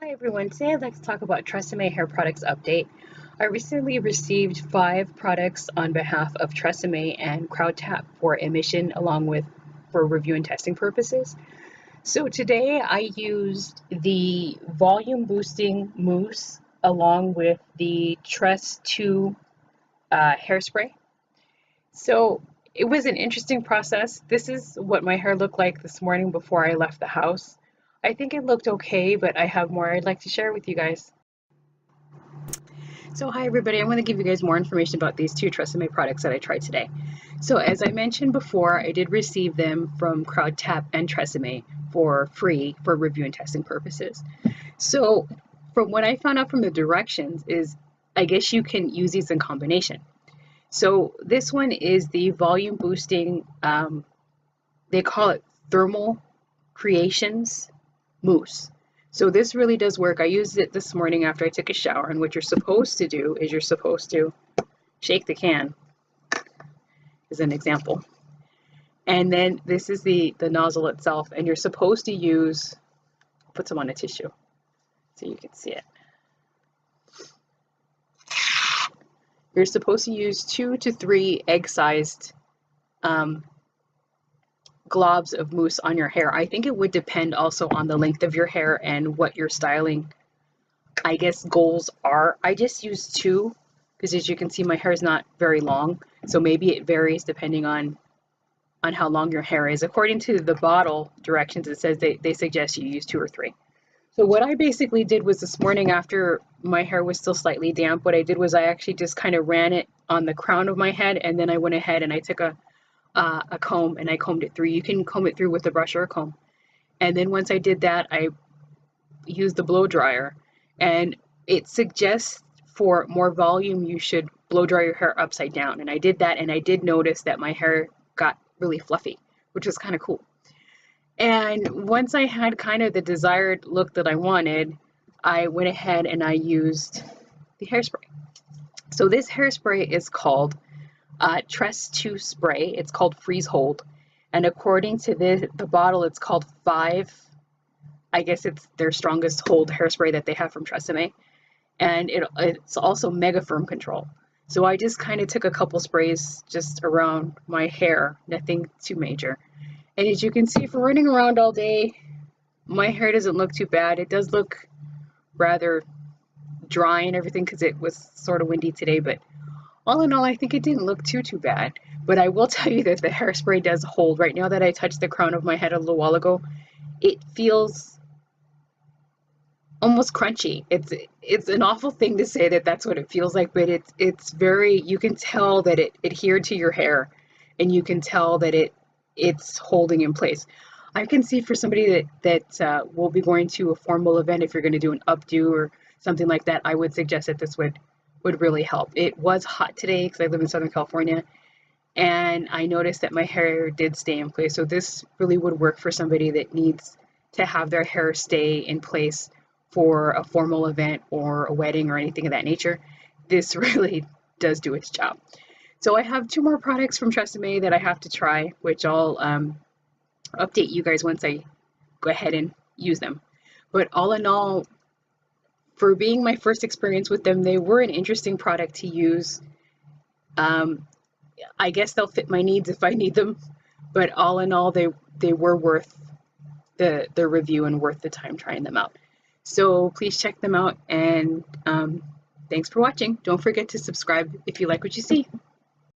Hi everyone, today I'd like to talk about Tresemme hair products update. I recently received 5 products on behalf of Tresemme and CrowdTap for emission along with for review and testing purposes. So today I used the volume boosting mousse along with the Tress 2 hairspray. So it was an interesting process. This is what my hair looked like this morning before I left the house. I think it looked okay, but I have more I'd like to share with you guys. So hi everybody, I want to give you guys more information about these 2 Tresemme products that I tried today. So as I mentioned before, I did receive them from CrowdTap and Tresemme for free for review and testing purposes. So from what I found out from the directions is I guess you can use these in combination. So this one is the volume boosting, they call it thermal creations mousse. So this really does work. I used it this morning after I took a shower, and what you're supposed to do is you're supposed to shake the can as an example. And then this is the nozzle itself, and you're supposed to use, put some on a tissue so you can see it. You're supposed to use 2 to 3 egg-sized globs of mousse on your hair. I think it would depend also on the length of your hair and what your styling, I guess, goals are. I just use 2 because as you can see my hair is not very long, so maybe it varies depending on how long your hair is. According to the bottle directions, it says they suggest you use 2 or 3. So what I basically did was this morning after my hair was still slightly damp, what I did was I actually just kind of ran it on the crown of my head, and then I went ahead and I took a comb and I combed it through. You can comb it through with a brush or a comb. And then once I did that, I used the blow dryer, and it suggests for more volume you should blow dry your hair upside down. And I did that, and I did notice that my hair got really fluffy, which was kind of cool. And once I had kind of the desired look that I wanted, I went ahead and I used the hairspray. So this hairspray is called Tress 2 spray. It's called Freeze Hold. And according to the bottle, it's called 5. I guess it's their strongest hold hairspray that they have from Tresemme. And it's also mega firm control. So I just kind of took a couple sprays just around my hair, nothing too major. And as you can see, for running around all day, my hair doesn't look too bad. It does look rather dry and everything because it was sort of windy today, but all in all, I think it didn't look too bad. But I will tell you that the hairspray does hold. Right now that I touched the crown of my head a little while ago, it feels almost crunchy. It's an awful thing to say that that's what it feels like, but it's very, you can tell that it adhered to your hair, and you can tell that it's holding in place. I can see for somebody that will be going to a formal event, if you're going to do an updo or something like that, I would suggest that this would really help. It was hot today because I live in Southern California, and I noticed that my hair did stay in place. So this really would work for somebody that needs to have their hair stay in place for a formal event or a wedding or anything of that nature. This really does do its job. So I have 2 more products from Tresemme that I have to try, which I'll update you guys once I go ahead and use them. But all in all, for being my first experience with them, they were an interesting product to use. I guess they'll fit my needs if I need them, but all in all, they were worth the review and worth the time trying them out. So please check them out, and thanks for watching. Don't forget to subscribe if you like what you see.